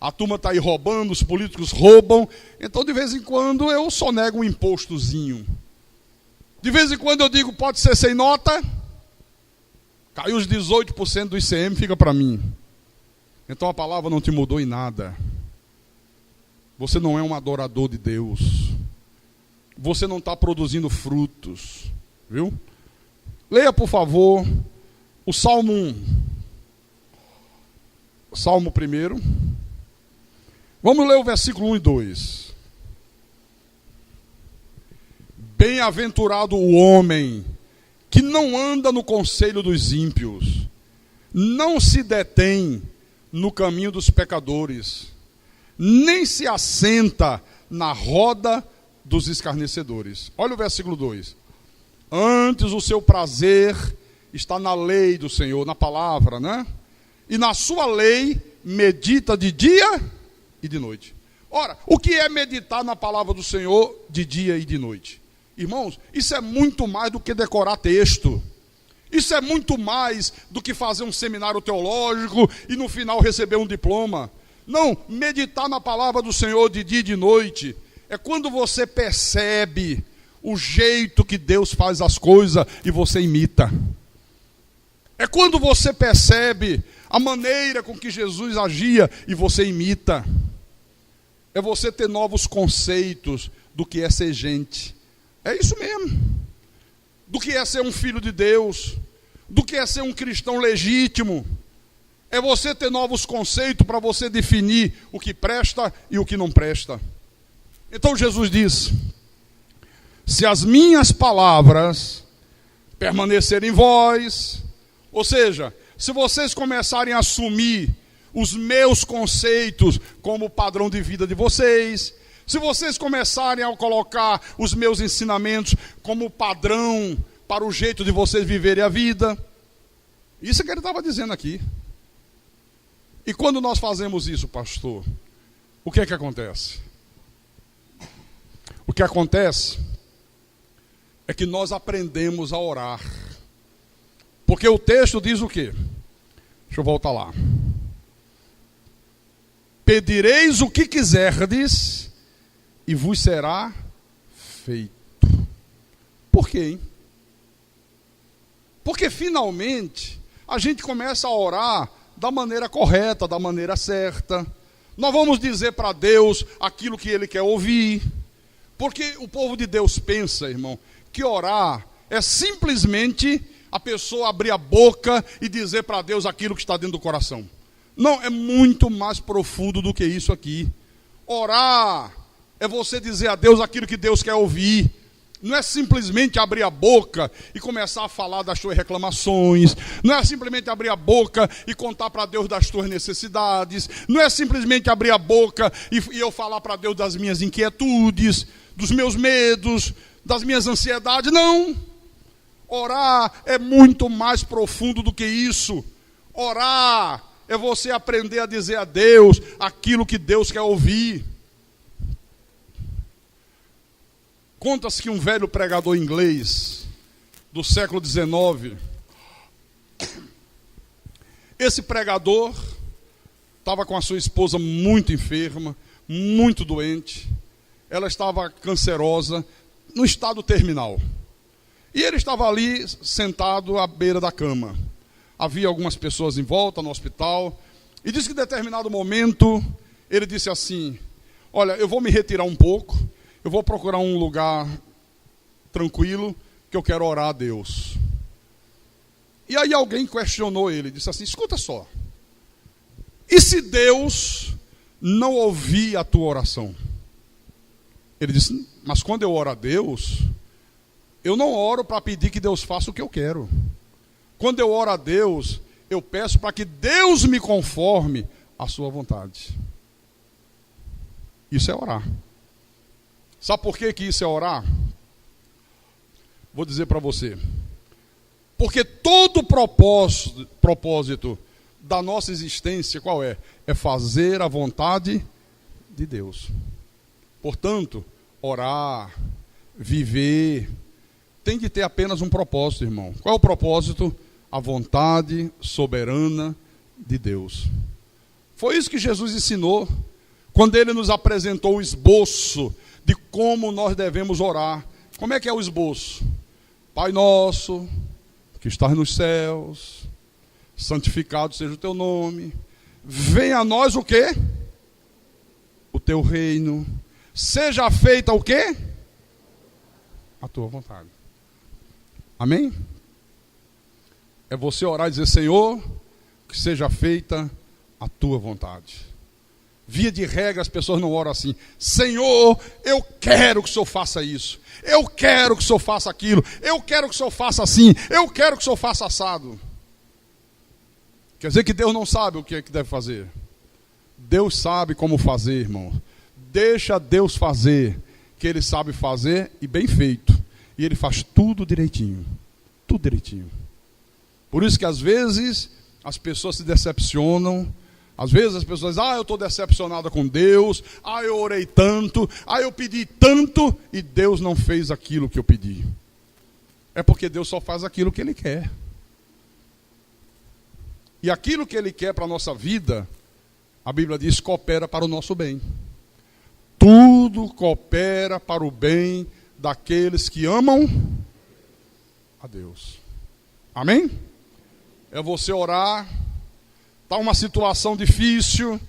A turma está aí roubando, os políticos roubam, então de vez em quando eu sonego um impostozinho. De vez em quando eu digo, pode ser sem nota, caiu os 18% do ICM, fica para mim. Então a palavra não te mudou em nada. Você não é um adorador de Deus. Você não está produzindo frutos. Viu? Leia, por favor, o Salmo 1. Salmo 1. Vamos ler o versículo 1 e 2. Bem-aventurado o homem que não anda no conselho dos ímpios, não se detém no caminho dos pecadores, nem se assenta na roda dos escarnecedores. Olha o versículo 2. Antes o seu prazer está na lei do Senhor, na palavra, né? E na sua lei medita de dia e de noite. Ora, o que é meditar na palavra do Senhor de dia e de noite? Irmãos, isso é muito mais do que decorar texto. Isso é muito mais do que fazer um seminário teológico e no final receber um diploma. Não, meditar na palavra do Senhor de dia e de noite é quando você percebe o jeito que Deus faz as coisas e você imita. É quando você percebe a maneira com que Jesus agia e você imita. É você ter novos conceitos do que é ser gente. É isso mesmo. Do que é ser um filho de Deus. Do que é ser um cristão legítimo. É você ter novos conceitos para você definir o que presta e o que não presta. Então Jesus diz: se as minhas palavras permanecerem em vós, ou seja, se vocês começarem a assumir os meus conceitos como padrão de vida de vocês, se vocês começarem a colocar os meus ensinamentos como padrão para o jeito de vocês viverem a vida, isso é que ele estava dizendo aqui. E quando nós fazemos isso, pastor, o que é que acontece? O que acontece é que nós aprendemos a orar. Porque o texto diz o quê? Deixa eu voltar lá. Pedireis o que quiserdes e vos será feito. Por quê, hein? Porque finalmente a gente começa a orar da maneira correta, da maneira certa. Nós vamos dizer para Deus aquilo que Ele quer ouvir. Porque o povo de Deus pensa, irmão, que orar é simplesmente a pessoa abrir a boca e dizer para Deus aquilo que está dentro do coração. Não, é muito mais profundo do que isso aqui. Orar é você dizer a Deus aquilo que Deus quer ouvir. Não é simplesmente abrir a boca e começar a falar das tuas reclamações. Não é simplesmente abrir a boca e contar para Deus das tuas necessidades. Não é simplesmente abrir a boca e eu falar para Deus das minhas inquietudes, dos meus medos, das minhas ansiedades. Não. Orar é muito mais profundo do que isso. Orar é você aprender a dizer a Deus aquilo que Deus quer ouvir. Conta-se que um velho pregador inglês do século XIX, esse pregador estava com a sua esposa muito enferma, muito doente. Ela estava cancerosa, no estado terminal. E ele estava ali sentado à beira da cama. Havia algumas pessoas em volta no hospital. E disse que em determinado momento, ele disse assim: olha, eu vou me retirar um pouco. Eu vou procurar um lugar tranquilo, que eu quero orar a Deus. E aí alguém questionou ele, disse assim: escuta só, e se Deus não ouvir a tua oração? Ele disse: mas quando eu oro a Deus, eu não oro para pedir que Deus faça o que eu quero. Quando eu oro a Deus, eu peço para que Deus me conforme à sua vontade. Isso é orar. Sabe por que isso é orar? Vou dizer para você. Porque todo propósito da nossa existência, qual é? É fazer a vontade de Deus. Portanto, orar, viver, tem de ter apenas um propósito, irmão. Qual é o propósito? A vontade soberana de Deus. Foi isso que Jesus ensinou quando Ele nos apresentou o esboço de como nós devemos orar. Como é que é o esboço? Pai nosso, que estás nos céus, santificado seja o teu nome. Venha a nós o quê? O teu reino. Seja feita o quê? A tua vontade. Amém? É você orar e dizer: Senhor, que seja feita a tua vontade. Via de regra, as pessoas não oram assim: Senhor, eu quero que o Senhor faça isso. Eu quero que o Senhor faça aquilo. Eu quero que o Senhor faça assim. Eu quero que o Senhor faça assado. Quer dizer que Deus não sabe o que é que deve fazer. Deus sabe como fazer, irmão. Deixa Deus fazer, que Ele sabe fazer e bem feito. E Ele faz tudo direitinho. Tudo direitinho. Por isso que às vezes as pessoas se decepcionam. Às vezes as pessoas dizem: eu estou decepcionada com Deus, eu orei tanto, eu pedi tanto, e Deus não fez aquilo que eu pedi. É porque Deus só faz aquilo que Ele quer. E aquilo que Ele quer para a nossa vida, a Bíblia diz, coopera para o nosso bem. tudo coopera para o bem daqueles que amam a Deus. Amém? É você orar, está uma situação difícil,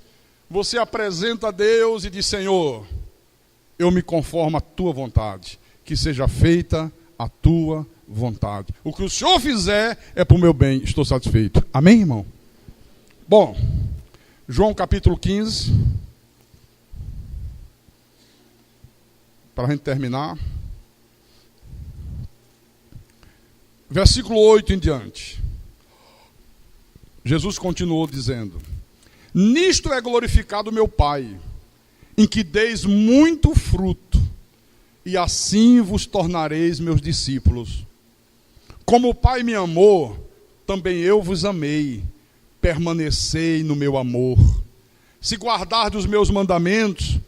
você apresenta a Deus e diz: Senhor, eu me conformo à tua vontade, que seja feita a tua vontade. O que o Senhor fizer é para o meu bem, estou satisfeito. Amém, irmão? Bom, João capítulo 15, para a gente terminar. Versículo 8 em diante. Jesus continuou dizendo: nisto é glorificado meu Pai, em que deis muito fruto, e assim vos tornareis meus discípulos. Como o Pai me amou, também eu vos amei. Permanecei no meu amor. Se guardardes os meus mandamentos,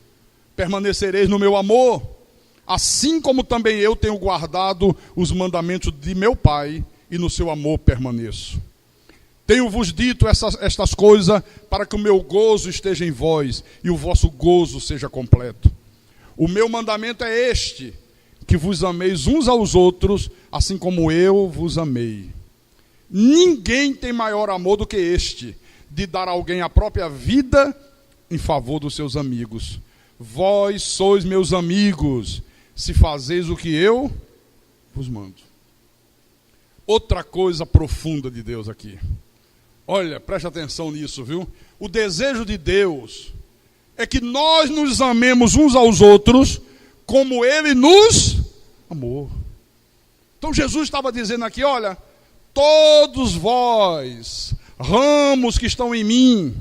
permanecereis no meu amor, assim como também eu tenho guardado os mandamentos de meu Pai, e no seu amor permaneço. Tenho-vos dito estas coisas para que o meu gozo esteja em vós e o vosso gozo seja completo. O meu mandamento é este, que vos ameis uns aos outros, assim como eu vos amei. Ninguém tem maior amor do que este, de dar a alguém a própria vida em favor dos seus amigos. Vós sois meus amigos, se fazeis o que eu vos mando. Outra coisa profunda de Deus aqui. Olha, preste atenção nisso, viu? O desejo de Deus é que nós nos amemos uns aos outros como Ele nos amou. Então Jesus estava dizendo aqui: olha, todos vós, ramos que estão em mim,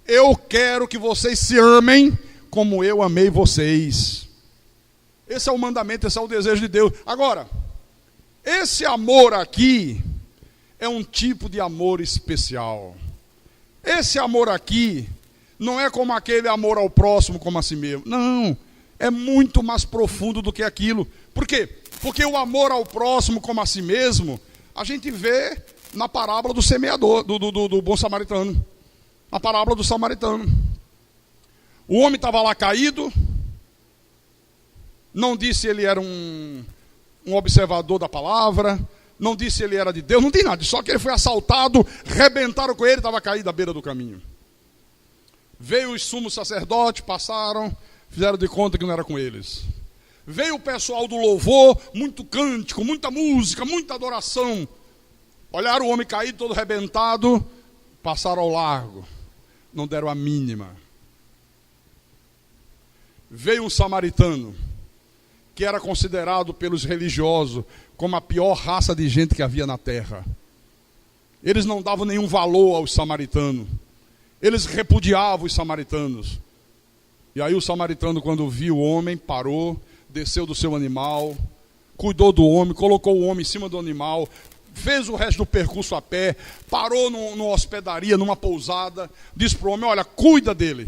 eu quero que vocês se amem como eu amei vocês. Esse é o mandamento, esse é o desejo de Deus. Agora, esse amor aqui é um tipo de amor especial. Esse amor aqui não é como aquele amor ao próximo como a si mesmo. Não, é muito mais profundo do que aquilo. Por quê? Porque o amor ao próximo como a si mesmo, a gente vê na parábola do semeador, do bom samaritano. Na parábola do samaritano. O homem estava lá caído, não disse ele era um observador da palavra, não disse ele era de Deus, não tem nada, só que ele foi assaltado, rebentaram com ele, estava caído à beira do caminho. Veio os sumos sacerdotes, passaram, fizeram de conta que não era com eles. Veio o pessoal do louvor, muito cântico, muita música, muita adoração. Olharam o homem caído, todo rebentado, passaram ao largo, não deram a mínima. Veio um samaritano, que era considerado pelos religiosos como a pior raça de gente que havia na terra. Eles não davam nenhum valor aos samaritanos. Eles repudiavam os samaritanos. E aí o samaritano, quando viu o homem, parou, desceu do seu animal, cuidou do homem, colocou o homem em cima do animal, fez o resto do percurso a pé, parou numa hospedaria, numa pousada, disse para o homem: olha, cuida dele.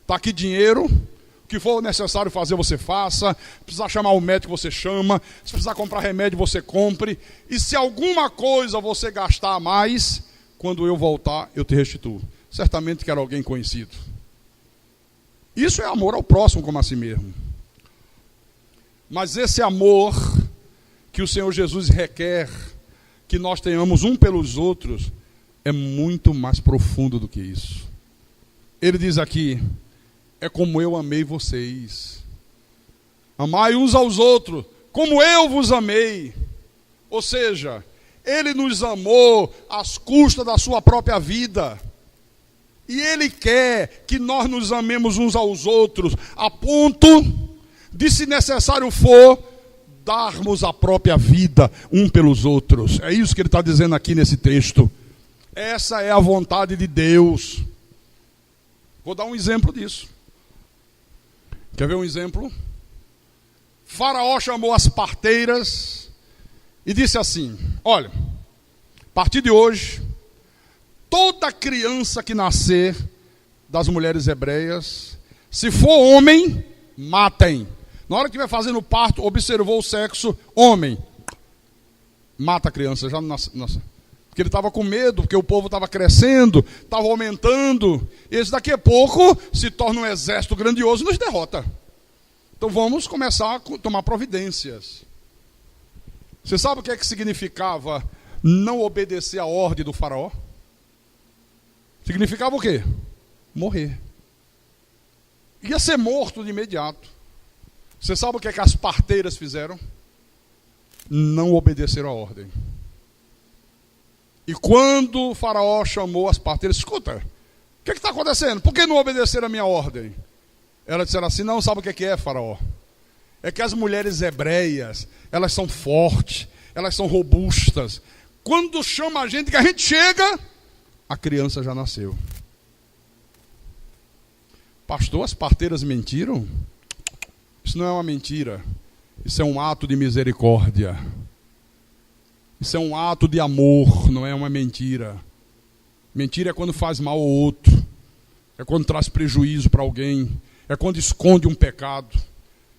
Está aqui dinheiro. O que for necessário fazer, você faça. Se precisar chamar o médico, você chama. Se precisar comprar remédio, você compre. E se alguma coisa você gastar a mais, quando eu voltar, eu te restituo. Certamente que era alguém conhecido. Isso é amor ao próximo como a si mesmo. Mas esse amor que o Senhor Jesus requer que nós tenhamos um pelos outros é muito mais profundo do que isso. Ele diz aqui: é como eu amei vocês. Amai uns aos outros, como eu vos amei. Ou seja, Ele nos amou às custas da sua própria vida. E Ele quer que nós nos amemos uns aos outros, a ponto de, se necessário for, darmos a própria vida um pelos outros. É isso que Ele está dizendo aqui nesse texto. Essa é a vontade de Deus. Vou dar um exemplo disso. Quer ver um exemplo? Faraó chamou as parteiras e disse assim: olha, a partir de hoje, toda criança que nascer das mulheres hebreias, se for homem, matem. Na hora que estiver fazendo o parto, observou o sexo, homem, mata a criança, já não nasce. Porque ele estava com medo, porque o povo estava crescendo, estava aumentando. E esse daqui a pouco se torna um exército grandioso e nos derrota. Então vamos começar a tomar providências. Você sabe o que é que significava não obedecer à ordem do faraó? Significava o quê? Morrer. Ia ser morto de imediato. Você sabe o que é que as parteiras fizeram? Não obedeceram à ordem. E quando o faraó chamou as parteiras, escuta, o que está acontecendo? Por que não obedeceram a minha ordem? Elas disseram assim, não, sabe o que é, faraó? É que as mulheres hebreias, elas são fortes, elas são robustas. Quando chama a gente, que a gente chega, a criança já nasceu. Pastor, as parteiras mentiram? Isso não é uma mentira. Isso é um ato de misericórdia. Isso é um ato de amor, não é uma mentira. Mentira é quando faz mal ao outro. É quando traz prejuízo para alguém. É quando esconde um pecado.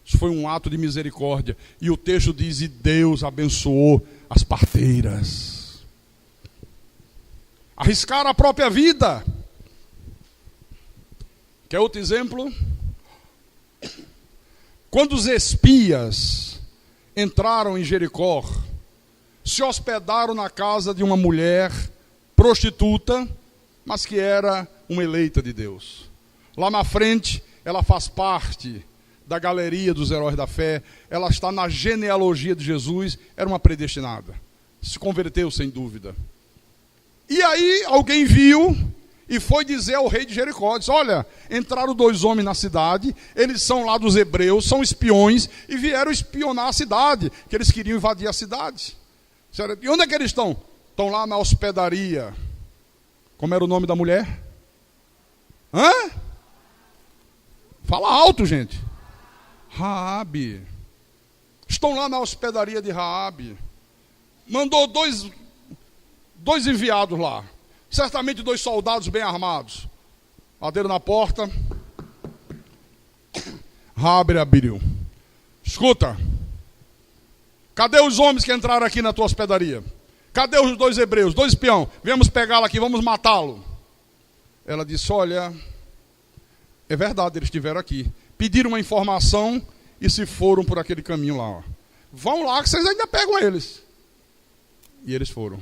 Isso foi um ato de misericórdia. E o texto diz, e Deus abençoou as parteiras. Arriscaram a própria vida. Quer outro exemplo? Quando os espias entraram em Jericó, se hospedaram na casa de uma mulher prostituta, mas que era uma eleita de Deus. Lá na frente, ela faz parte da galeria dos heróis da fé, ela está na genealogia de Jesus, era uma predestinada. Se converteu sem dúvida. E aí alguém viu e foi dizer ao rei de Jericó, disse, olha, entraram 2 homens na cidade, eles são lá dos hebreus, são espiões, e vieram espionar a cidade, que eles queriam invadir a cidade. E onde é que eles estão? Estão lá na hospedaria. Como era o nome da mulher? Hã? Fala alto, gente. Raabe. Estão lá na hospedaria de Raabe. Mandou dois enviados lá. Certamente 2 soldados bem armados. Bateram na porta. Raabe abriu. Escuta. Cadê os homens que entraram aqui na tua hospedaria? Cadê os 2 hebreus, 2 espiões? Viemos pegá-lo aqui, vamos matá-lo. Ela disse, olha, é verdade, eles estiveram aqui. Pediram uma informação e se foram por aquele caminho lá. Ó. Vão lá que vocês ainda pegam eles. E eles foram.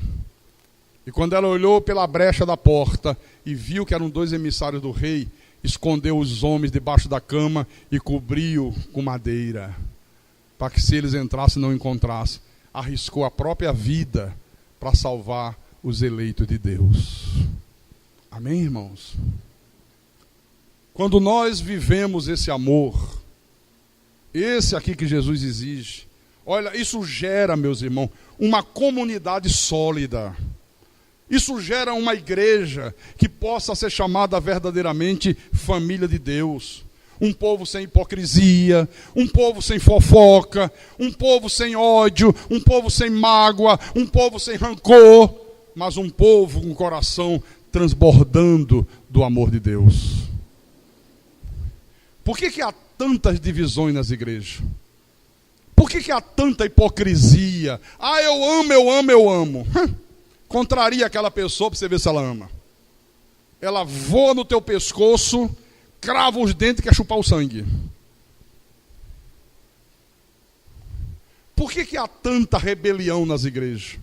E quando ela olhou pela brecha da porta e viu que eram 2 emissários do rei, escondeu os homens debaixo da cama e cobriu com madeira. Para que se eles entrassem não encontrassem. Arriscou a própria vida para salvar os eleitos de Deus. Amém, irmãos? Quando nós vivemos esse amor, esse aqui que Jesus exige, olha, isso gera, meus irmãos, uma comunidade sólida. Isso gera uma igreja que possa ser chamada verdadeiramente família de Deus. Um povo sem hipocrisia, um povo sem fofoca, um povo sem ódio, um povo sem mágoa, um povo sem rancor, mas um povo com o coração transbordando do amor de Deus. Por que há tantas divisões nas igrejas? Por que há tanta hipocrisia? Ah, eu amo, eu amo, eu amo. Contraria aquela pessoa para você ver se ela ama. Ela voa no teu pescoço, crava os dentes e quer chupar o sangue. Por que há tanta rebelião nas igrejas?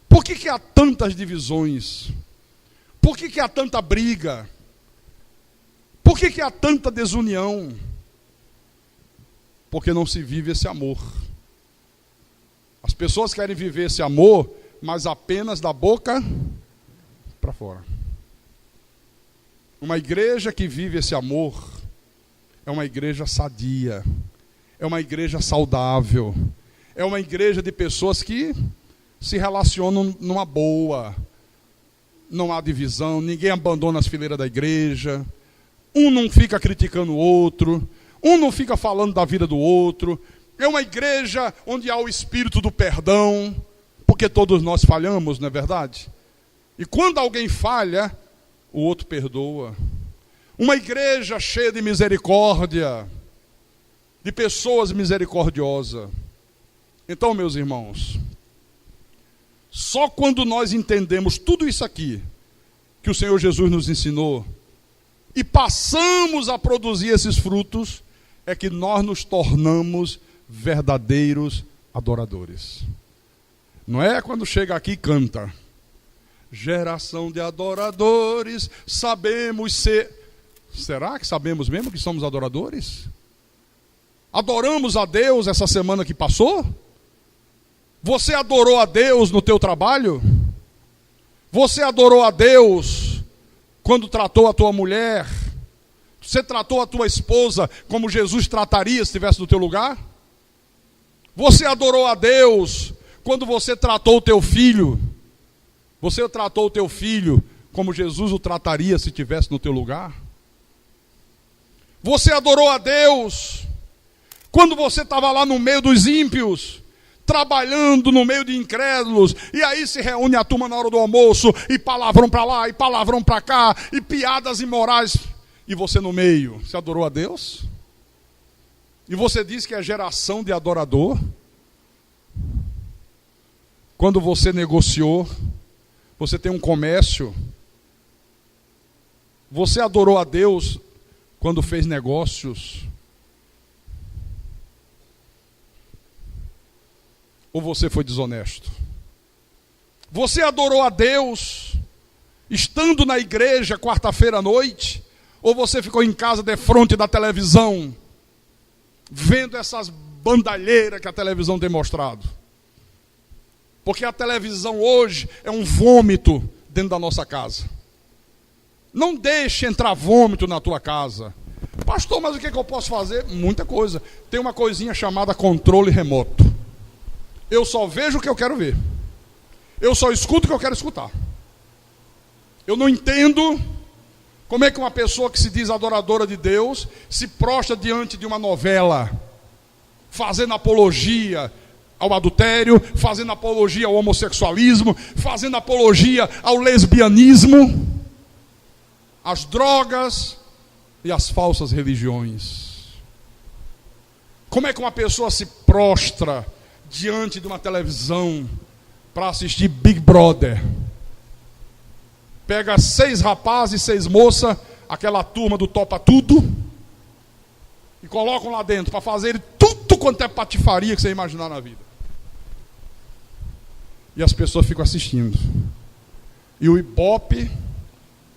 Por que há tantas divisões? Por que há tanta briga? Por que há tanta desunião? Porque não se vive esse amor. As pessoas querem viver esse amor, mas apenas da boca para fora. Uma igreja que vive esse amor é uma igreja sadia, é uma igreja saudável, é uma igreja de pessoas que se relacionam numa boa, não há divisão, ninguém abandona as fileiras da igreja, um não fica criticando o outro, um não fica falando da vida do outro. É uma igreja onde há o espírito do perdão, porque todos nós falhamos, não é verdade? E quando alguém falha, o outro perdoa. Uma igreja cheia de misericórdia, de pessoas misericordiosas. Então, meus irmãos, Só quando nós entendemos tudo isso aqui que o Senhor Jesus nos ensinou e passamos a produzir esses frutos, é que nós nos tornamos verdadeiros adoradores. Não é quando chega aqui e canta: geração de adoradores, sabemos ser. Será que sabemos mesmo que somos adoradores? Adoramos a Deus essa semana que passou? Você adorou a Deus no teu trabalho? Você adorou a Deus quando tratou a tua mulher? Você tratou a tua esposa como Jesus trataria se estivesse no teu lugar? Você adorou a Deus quando você tratou o teu filho? Você tratou o teu filho como Jesus o trataria se estivesse no teu lugar? Você adorou a Deus quando você estava lá no meio dos ímpios, trabalhando no meio de incrédulos, e aí se reúne a turma na hora do almoço, e palavrão para lá, e palavrão para cá, e piadas imorais, e você no meio? Você adorou a Deus? E você diz que é geração de adorador? Quando você negociou, você tem um comércio, você adorou a Deus quando fez negócios? Ou você foi desonesto? Você adorou a Deus estando na igreja quarta-feira à noite? Ou você ficou em casa defronte da televisão, vendo essas bandalheiras que a televisão tem mostrado? Porque a televisão hoje é um vômito dentro da nossa casa. Não deixe entrar vômito na tua casa. Pastor, mas o que eu posso fazer? Muita coisa. Tem uma coisinha chamada controle remoto. Eu só vejo o que eu quero ver. Eu só escuto o que eu quero escutar. Eu não entendo como é que uma pessoa que se diz adoradora de Deus se prostra diante de uma novela, fazendo apologia ao adultério, fazendo apologia ao homossexualismo, fazendo apologia ao lesbianismo, às drogas e às falsas religiões. Como é que uma pessoa se prostra diante de uma televisão para assistir Big Brother? Pega 6 rapazes e 6 moças, aquela turma do Topa Tudo, e colocam lá dentro para fazer tudo quanto é patifaria que você imaginar na vida. E as pessoas ficam assistindo. E o Ibope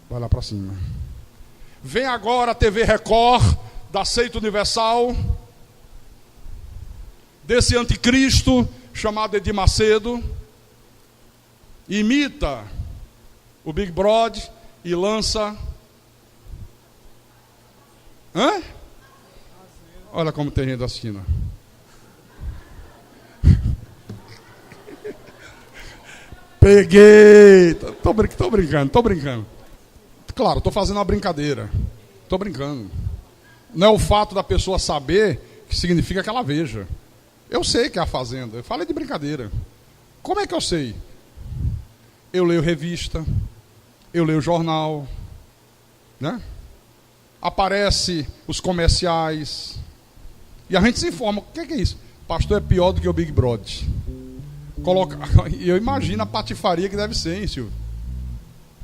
vai lá para cima. Vem agora a TV Record, da Seita Universal, desse anticristo chamado Edir Macedo, imita o Big Brother e lança... Hã? Olha como tem gente assistindo. Peguei! Tô brincando. Claro, estou fazendo uma brincadeira. Estou brincando. Não é o fato da pessoa saber que significa que ela veja. Eu sei que é a Fazenda. Eu falei de brincadeira. Como é que eu sei? Eu leio revista, eu leio jornal, né? Aparece os comerciais e a gente se informa. O que é isso? Pastor, é pior do que o Big Brother. E eu imagino a patifaria que deve ser, hein, Silvio?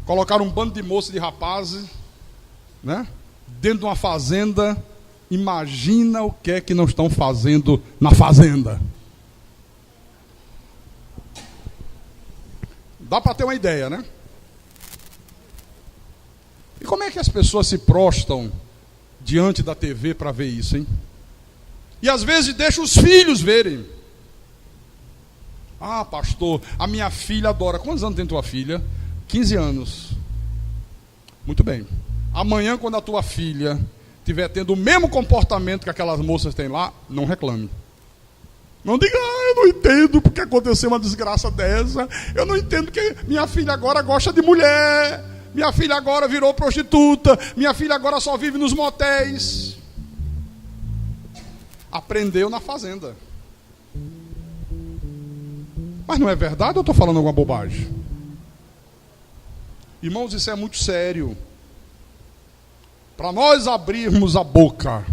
Colocaram um bando de moças e de rapazes, né? Dentro de uma fazenda. Imagina o que é que não estão fazendo na fazenda. Dá para ter uma ideia, né? E como é que as pessoas se prostram diante da TV para ver isso, hein? E às vezes deixam os filhos verem. Ah, pastor, a minha filha adora. Quantos anos tem tua filha? 15 anos. Muito bem. Amanhã, quando a tua filha estiver tendo o mesmo comportamento que aquelas moças têm lá, não reclame. Não diga, eu não entendo porque aconteceu uma desgraça dessa. Eu não entendo que minha filha agora gosta de mulher. Minha filha agora virou prostituta. Minha filha agora só vive nos motéis. Aprendeu na fazenda. Mas não é verdade ou eu estou falando alguma bobagem? Irmãos, isso é muito sério. Para nós abrirmos a boca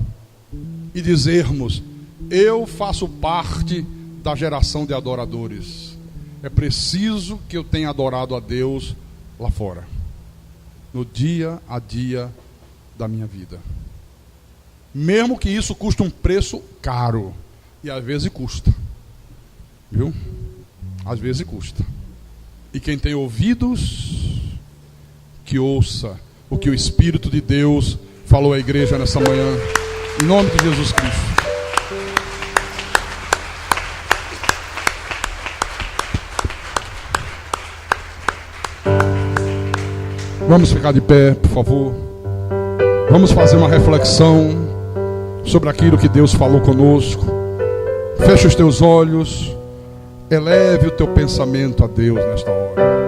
e dizermos: eu faço parte da geração de adoradores, É preciso que eu tenha adorado a Deus lá fora, no dia a dia da minha vida. Mesmo que isso custe um preço caro. E às vezes custa. Viu? Às vezes custa. E quem tem ouvidos, que ouça o que o Espírito de Deus falou à igreja nessa manhã. Em nome de Jesus Cristo. Vamos ficar de pé, por favor. Vamos fazer uma reflexão sobre aquilo que Deus falou conosco. Feche os teus olhos. Eleve o teu pensamento a Deus nesta hora.